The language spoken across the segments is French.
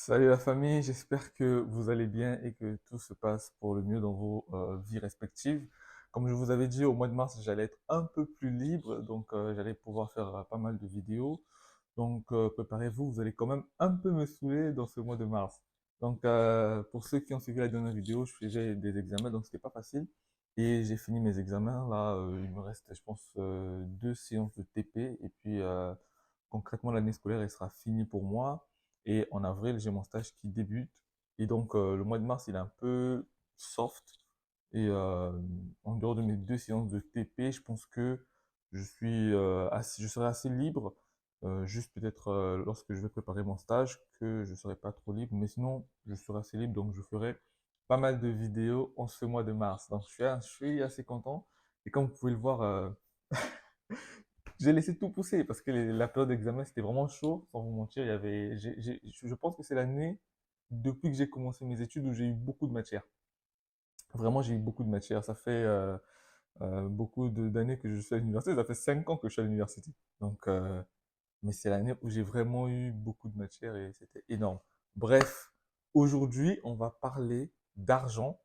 Salut la famille, j'espère que vous allez bien et que tout se passe pour le mieux dans vos vies respectives. Comme je vous avais dit, au mois de mars, j'allais être un peu plus libre, donc j'allais pouvoir faire pas mal de vidéos. Donc préparez-vous, vous allez quand même un peu me saouler dans ce mois de mars. Donc pour ceux qui ont suivi la dernière vidéo, je faisais des examens, donc c'était pas facile. Et j'ai fini mes examens. Là, il me reste, je pense, 2 séances de TP. Et puis concrètement, l'année scolaire, elle sera finie pour moi. Et en avril, j'ai mon stage qui débute. Et donc, le mois de mars, il est un peu soft. Et en dehors de mes 2 séances de TP, je pense que je serai assez libre. Juste peut-être lorsque je vais préparer mon stage, que je serai pas trop libre. Mais sinon, je serai assez libre. Donc, je ferai pas mal de vidéos en ce mois de mars. Donc, je suis assez content. Et comme vous pouvez le voir, j'ai laissé tout pousser parce que la période d'examen, c'était vraiment chaud, sans vous mentir. Je pense que c'est l'année, depuis que j'ai commencé mes études, où j'ai eu beaucoup de matières. Vraiment, j'ai eu beaucoup de matières. Ça fait beaucoup d'années que je suis à l'université. Ça fait 5 ans que je suis à l'université. Donc, mais c'est l'année où j'ai vraiment eu beaucoup de matières et c'était énorme. Bref, aujourd'hui, on va parler d'argent,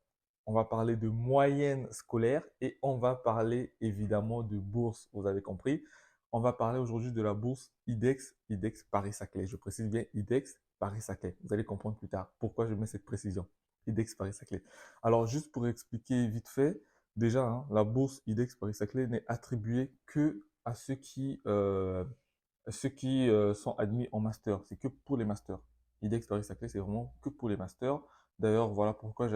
on va parler de moyenne scolaire et on va parler évidemment de bourse, vous avez compris. On va parler aujourd'hui de la bourse IDEX, IDEX Paris-Saclay. Je précise bien IDEX Paris-Saclay. Vous allez comprendre plus tard pourquoi je mets cette précision. IDEX Paris-Saclay. Alors, juste pour expliquer vite fait, déjà, hein, la bourse IDEX Paris-Saclay n'est attribuée que à ceux qui sont admis en master. C'est que pour les masters. IDEX Paris-Saclay, c'est vraiment que pour les masters. D'ailleurs, voilà pourquoi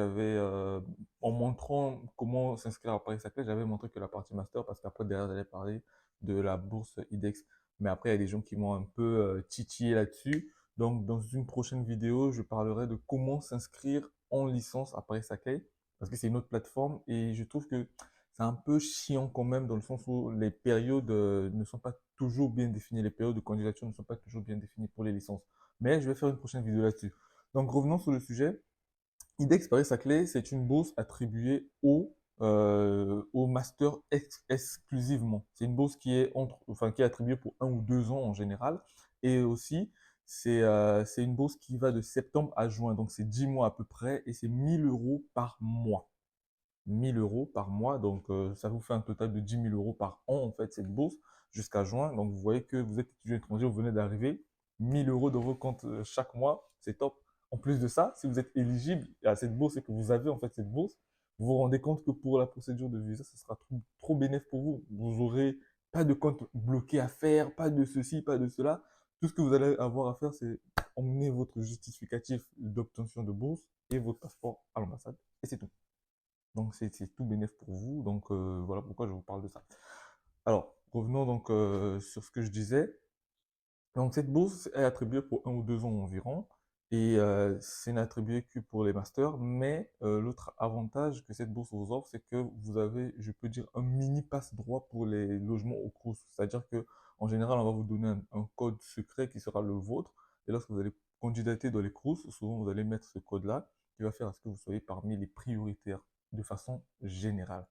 en montrant comment s'inscrire à Paris-Saclay, j'avais montré que la partie master, parce qu'après, derrière, j'allais parler de la bourse IDEX. Mais après, il y a des gens qui m'ont un peu titillé là-dessus. Donc, dans une prochaine vidéo, je parlerai de comment s'inscrire en licence à Paris-Saclay, parce que c'est une autre plateforme et je trouve que c'est un peu chiant quand même dans le sens où les périodes ne sont pas toujours bien définies, les périodes de candidature ne sont pas toujours bien définies pour les licences. Mais je vais faire une prochaine vidéo là-dessus. Donc revenons sur le sujet. IDEX Paris-Saclay, c'est une bourse attribuée au master exclusivement. C'est une bourse qui est attribuée pour 1 ou 2 ans en général. Et aussi, c'est une bourse qui va de septembre à juin. Donc c'est 10 mois à peu près et c'est 1 000 € par mois. 1 000 € par mois, donc ça vous fait un total de 10 000 € par an en fait cette bourse jusqu'à juin. Donc vous voyez que vous êtes étudiant étranger, vous venez d'arriver, 1 000 € dans vos comptes chaque mois, c'est top. En plus de ça, si vous êtes éligible à cette bourse et que vous avez en fait cette bourse, vous vous rendez compte que pour la procédure de visa, ce sera trop bénéfique pour vous. Vous aurez pas de compte bloqué à faire, pas de ceci, pas de cela. Tout ce que vous allez avoir à faire, c'est emmener votre justificatif d'obtention de bourse et votre passeport à l'ambassade et c'est tout. Donc c'est tout bénéf pour vous. Donc voilà pourquoi je vous parle de ça. Alors, revenons donc sur ce que je disais. Donc cette bourse est attribuée pour 1 ou 2 ans environ. Et c'est attribué que pour les masters. Mais l'autre avantage que cette bourse vous offre, c'est que vous avez, je peux dire, un mini passe-droit pour les logements au Crous. C'est-à-dire que en général, on va vous donner un code secret qui sera le vôtre. Et lorsque vous allez candidater dans les Crous, souvent vous allez mettre ce code-là qui va faire à ce que vous soyez parmi les prioritaires de façon générale.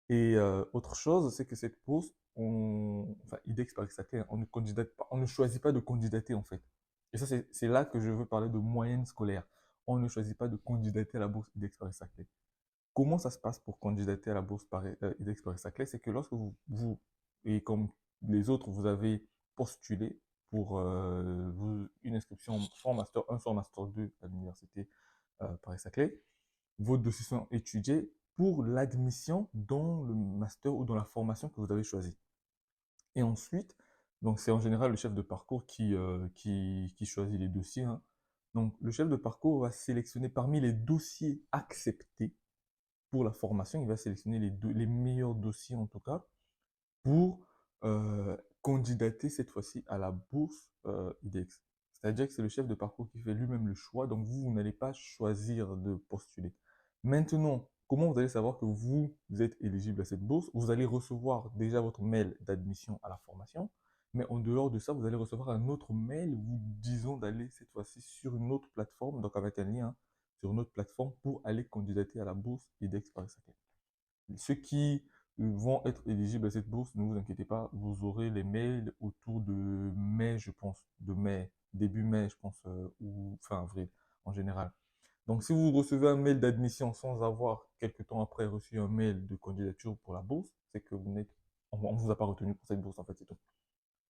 Et autre chose, c'est que cette bourse, enfin IDEX par exemple, on ne candidate pas, on ne choisit pas de candidater en fait. Et ça, c'est là que je veux parler de moyenne scolaire. On ne choisit pas de candidater à la bourse IDEX Paris-Saclay. Comment ça se passe pour candidater à la bourse IDEX Paris-Saclay? C'est que lorsque et comme les autres, vous avez postulé pour une inscription soit en Master 1, soit en Master 2 à l'université Paris-Saclay, vos dossiers sont étudiés pour l'admission dans le master ou dans la formation que vous avez choisie. Et ensuite, donc c'est en général le chef de parcours qui choisit les dossiers, hein. Donc le chef de parcours va sélectionner parmi les dossiers acceptés pour la formation, il va sélectionner les meilleurs dossiers en tout cas pour candidater cette fois-ci à la bourse IDEX. C'est-à-dire que c'est le chef de parcours qui fait lui-même le choix, donc vous n'allez pas choisir de postuler. Maintenant, comment vous allez savoir que vous êtes éligible à cette bourse? Vous allez recevoir déjà votre mail d'admission à la formation, mais en dehors de ça, vous allez recevoir un autre mail vous disant d'aller cette fois-ci sur une autre plateforme, donc avec un lien sur une autre plateforme pour aller candidater à la bourse IDEX Paris-Saclay. Ceux qui vont être éligibles à cette bourse, ne vous inquiétez pas, vous aurez les mails autour de mai, je pense, de mai. début mai, je pense, ou fin avril, en général. Donc, si vous recevez un mail d'admission sans avoir, quelques temps après, reçu un mail de candidature pour la bourse, c'est que on ne vous a pas retenu pour cette bourse, en fait, c'est tout.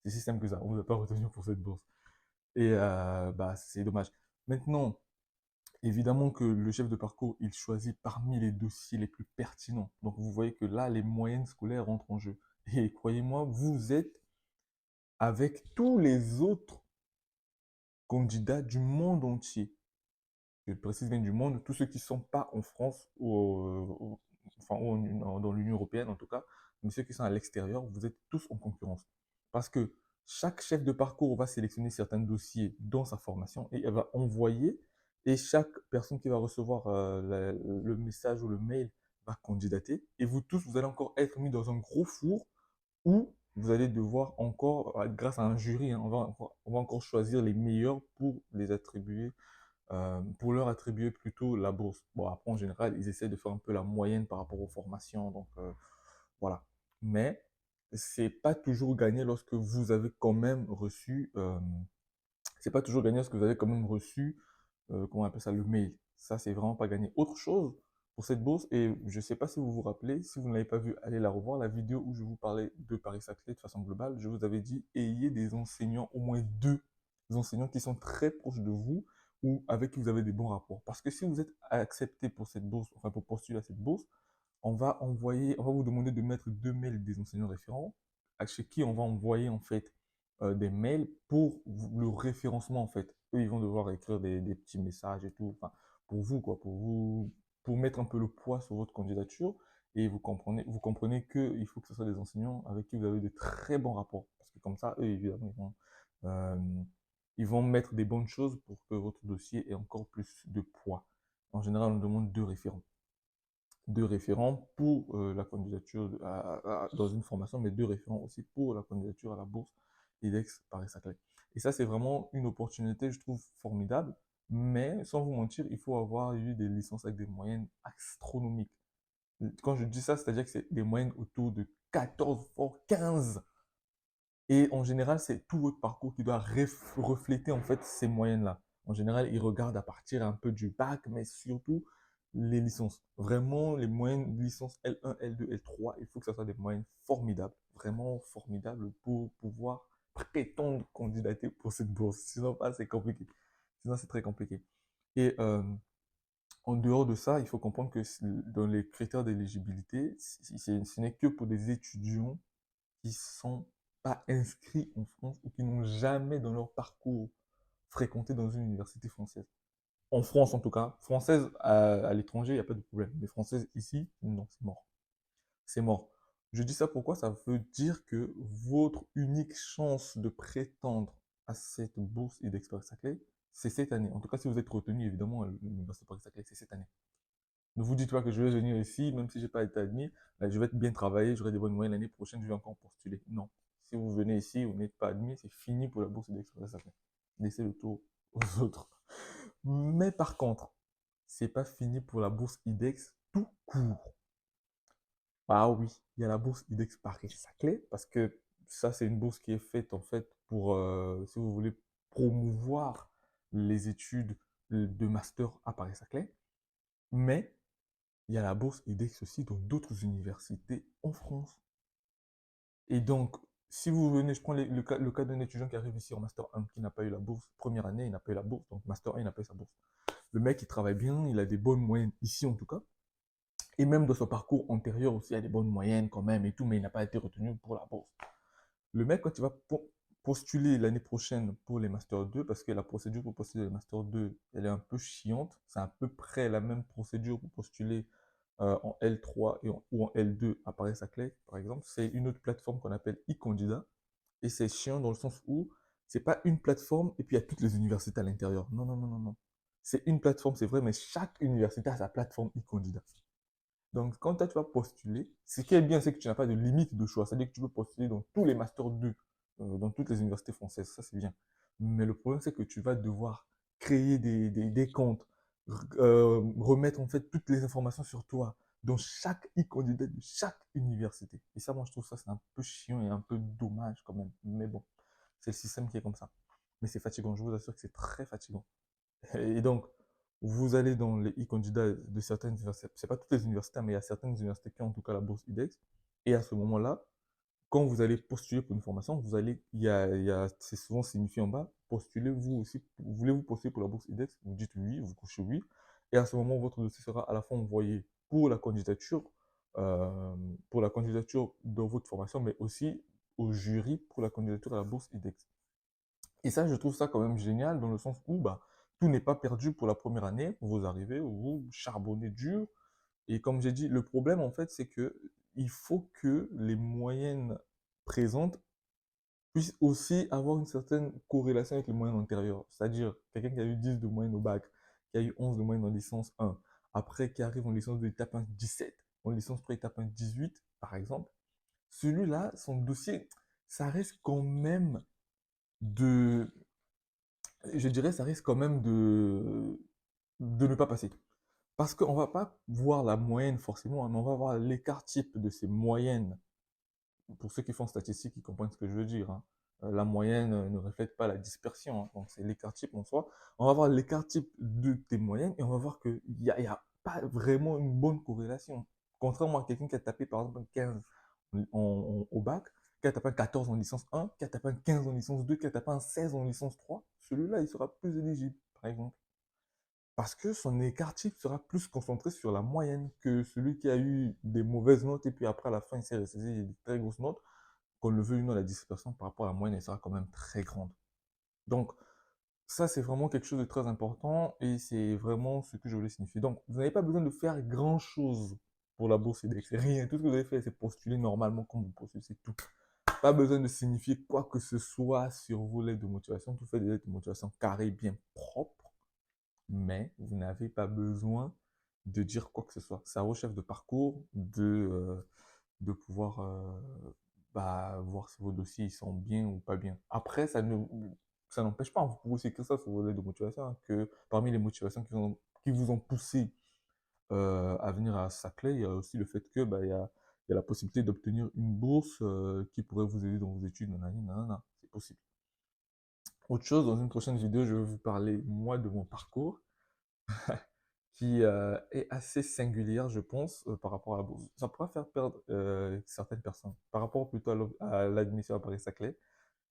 C'est si simple que ça, on ne vous a pas retenu pour cette bourse. Et bah, c'est dommage. Maintenant, évidemment que le chef de parcours, il choisit parmi les dossiers les plus pertinents. Donc, vous voyez que là, les moyennes scolaires rentrent en jeu. Et croyez-moi, vous êtes avec tous les autres candidats du monde entier. Je précise bien du monde, tous ceux qui ne sont pas en France enfin, dans l'Union européenne en tout cas, mais ceux qui sont à l'extérieur, vous êtes tous en concurrence. Parce que chaque chef de parcours va sélectionner certains dossiers dans sa formation et elle va envoyer, et chaque personne qui va recevoir le message ou le mail va candidater. Et vous tous, vous allez encore être mis dans un gros four où vous allez devoir encore, grâce à un jury, hein, on va encore choisir les meilleurs pour leur attribuer plutôt la bourse. Bon, après, en général, ils essaient de faire un peu la moyenne par rapport aux formations, donc voilà. Mais c'est pas toujours gagné lorsque vous avez quand même reçu, c'est pas toujours gagné lorsque vous avez quand même reçu, comment on appelle ça, le mail. Ça, c'est vraiment pas gagné. Autre chose pour cette bourse, et je sais pas si vous vous rappelez, si vous ne l'avez pas vu, allez la revoir, la vidéo où je vous parlais de Paris-Saclay de façon globale, je vous avais dit, ayez des enseignants, au moins deux enseignants qui sont très proches de vous ou avec qui vous avez des bons rapports. Parce que si vous êtes accepté pour cette bourse, enfin pour postuler à cette bourse, on va vous demander de mettre deux mails des enseignants référents, à chez qui on va envoyer en fait des mails pour le référencement en fait. Eux, ils vont devoir écrire des petits messages et tout, enfin, pour vous quoi, pour mettre un peu le poids sur votre candidature. Et vous comprenez qu'il faut que ce soit des enseignants avec qui vous avez de très bons rapports. Parce que comme ça, eux, évidemment, euh, ils vont mettre des bonnes choses pour que votre dossier ait encore plus de poids. En général, on demande deux référents pour la candidature dans une formation, mais deux référents aussi pour la candidature à la bourse IDEX Paris-Saclay. Et ça, c'est vraiment une opportunité, je trouve, formidable. Mais sans vous mentir, il faut avoir eu des licences avec des moyennes astronomiques. Quand je dis ça, c'est-à-dire que c'est des moyennes autour de 14, voire 15. Et en général, c'est tout votre parcours qui doit refléter en fait ces moyennes-là. En général, ils regardent à partir un peu du bac, mais surtout les licences. Vraiment, les moyennes licences L1, L2, L3, il faut que ce soit des moyennes formidables, vraiment formidables pour pouvoir prétendre candidater pour cette bourse. Sinon, pas, c'est compliqué. Sinon, c'est très compliqué. Et en dehors de ça, il faut comprendre que dans les critères d'éligibilité, ce n'est que pour des étudiants qui sont pas inscrits en France ou qui n'ont jamais dans leur parcours fréquenté dans une université française. En France, en tout cas. Française à l'étranger, il n'y a pas de problème. Mais française ici, non, c'est mort. C'est mort. Je dis ça pourquoi ça veut dire que votre unique chance de prétendre à cette bourse et d'expérience Saclay, c'est cette année. En tout cas, si vous êtes retenu, évidemment, à l'université Paris-Saclay, c'est cette année. Ne vous dites pas que je vais venir ici, même si je n'ai pas été admis, là, je vais bien travailler, j'aurai des bonnes moyennes l'année prochaine, je vais encore postuler. Non. Si vous venez ici, vous n'êtes pas admis, c'est fini pour la bourse d'expérience. Laissez le tour aux autres. Mais par contre, c'est pas fini pour la bourse IDEX tout court. Ah oui, il y a la bourse IDEX Paris-Saclay, parce que ça, c'est une bourse qui est faite en fait pour, si vous voulez, promouvoir les études de master à Paris-Saclay. Mais il y a la bourse IDEX aussi dans d'autres universités en France. Et donc, si vous venez, je prends le cas d'un étudiant qui arrive ici en Master 1, qui n'a pas eu la bourse, première année, il n'a pas eu la bourse, donc Master 1, il n'a pas eu sa bourse. Le mec, il travaille bien, il a des bonnes moyennes ici en tout cas, et même dans son parcours antérieur aussi, il a des bonnes moyennes quand même et tout, mais il n'a pas été retenu pour la bourse. Le mec, quand il va postuler l'année prochaine pour les Master 2, parce que la procédure pour postuler les Master 2, elle est un peu chiante, c'est à peu près la même procédure pour postuler en L3 ou en L2 à Paris-Saclay, par exemple, c'est une autre plateforme qu'on appelle e-candidat. Et c'est chiant dans le sens où c'est pas une plateforme et puis il y a toutes les universités à l'intérieur. Non, non, non, non, non. C'est une plateforme, c'est vrai, mais chaque université a sa plateforme e-candidat. Donc, quand toi, tu vas postuler, ce qui est bien, c'est que tu n'as pas de limite de choix. C'est-à-dire que tu peux postuler dans tous les Masters 2, dans toutes les universités françaises. Ça, c'est bien. Mais le problème, c'est que tu vas devoir créer des comptes, remettre en fait toutes les informations sur toi dans chaque e-candidat de chaque université. Et ça, moi, je trouve ça, c'est un peu chiant et un peu dommage quand même. Mais bon, c'est le système qui est comme ça. mais c'est fatigant. Je vous assure que c'est très fatigant. Et donc, vous allez dans les e-candidats de certaines universités, c'est pas toutes les universités, mais il y a certaines universités qui ont en tout cas la bourse IDEX. Et à ce moment-là, quand vous allez postuler pour une formation, vous allez, c'est souvent signifié en bas, postulez vous aussi, voulez-vous postuler pour la bourse IDEX? Vous dites oui, vous cochez oui. Et à ce moment, votre dossier sera à la fois envoyé euh, pour la candidature dans votre formation, mais aussi au jury pour la candidature à la bourse IDEX. Et ça, je trouve ça quand même génial dans le sens où bah, tout n'est pas perdu pour la première année. Vous arrivez, vous charbonnez dur. Et comme j'ai dit, le problème en fait, c'est que il faut que les moyennes présentes puissent aussi avoir une certaine corrélation avec les moyennes antérieures. C'est-à-dire, quelqu'un qui a eu 10 de moyenne au bac, qui a eu 11 de moyenne en licence 1, après qui arrive en licence de étape 1 17, en licence pré-étape 1 18, par exemple, celui-là, son dossier, ça risque quand même de, je dirais, ça risque quand même de ne pas passer. Parce qu'on ne va pas voir la moyenne forcément, mais on va voir l'écart type de ces moyennes. Pour ceux qui font statistique, ils comprennent ce que je veux dire, hein. La moyenne ne reflète pas la dispersion, hein. Donc c'est l'écart type en soi. On va voir l'écart type de tes moyennes et on va voir qu'il y a pas vraiment une bonne corrélation. Contrairement à quelqu'un qui a tapé par exemple un 15 au bac, qui a tapé un 14 en licence 1, qui a tapé un 15 en licence 2, qui a tapé un 16 en licence 3, celui-là, il sera plus éligible, par exemple. Parce que son écart type sera plus concentré sur la moyenne que celui qui a eu des mauvaises notes et puis après à la fin il s'est ressaisi des très grosses notes. Qu'on le veuille ou non, la dispersion par rapport à la moyenne elle sera quand même très grande. Donc ça c'est vraiment quelque chose de très important et c'est vraiment ce que je voulais signifier. Donc vous n'avez pas besoin de faire grand chose pour la bourse IDEX. C'est rien. Tout ce que vous avez fait c'est postuler normalement comme vous postulez, c'est tout. Pas besoin de signifier quoi que ce soit sur vos lettres de motivation. Tout fait des lettres de motivation carrées, bien propres, mais vous n'avez pas besoin de dire quoi que ce soit. C'est à vos chefs de parcours de pouvoir bah, voir si vos dossiers ils sont bien ou pas bien. Après, ça n'empêche pas, vous pouvez aussi écrire ça sur vos lettres de motivation, hein, que parmi les motivations qui vous ont poussé à venir à Saclay, il y a aussi le fait que bah, il y a la possibilité d'obtenir une bourse qui pourrait vous aider dans vos études. Nanani, nanana. C'est possible. Autre chose, dans une prochaine vidéo, je vais vous parler, moi, de mon parcours qui est assez singulière, je pense, par rapport à la bourse. Ça pourrait faire perdre certaines personnes. Par rapport plutôt à l'admission à Paris-Saclay,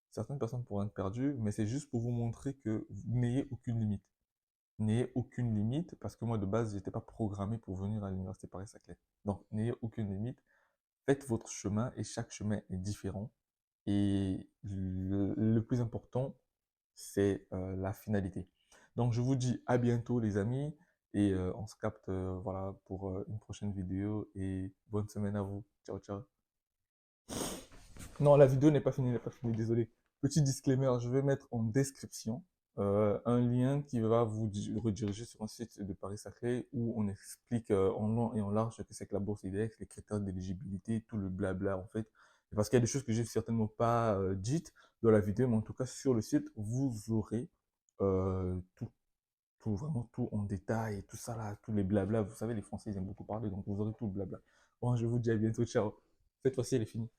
certaines personnes pourraient être perdues, mais c'est juste pour vous montrer que vous n'ayez aucune limite. N'ayez aucune limite, parce que moi, de base, je n'étais pas programmé pour venir à l'université Paris-Saclay. Donc, n'ayez aucune limite. Faites votre chemin et chaque chemin est différent. Et le plus important, c'est la finalité. Donc je vous dis à bientôt les amis et on se capte voilà, pour une prochaine vidéo et bonne semaine à vous. Ciao ciao. Non, la vidéo n'est pas finie, désolé. Petit disclaimer, je vais mettre en description un lien qui va vous rediriger sur un site de Paris-Saclay où on explique en long et en large ce que c'est que la bourse IDEX, les critères d'éligibilité, tout le blabla en fait. Parce qu'il y a des choses que j'ai certainement pas dites dans la vidéo, mais en tout cas sur le site, vous aurez tout, vraiment tout en détail, tout ça là, tous les blabla. Vous savez, les Français ils aiment beaucoup parler, donc vous aurez tout le blabla. Bon, je vous dis à bientôt, ciao. Cette fois-ci, elle est finie.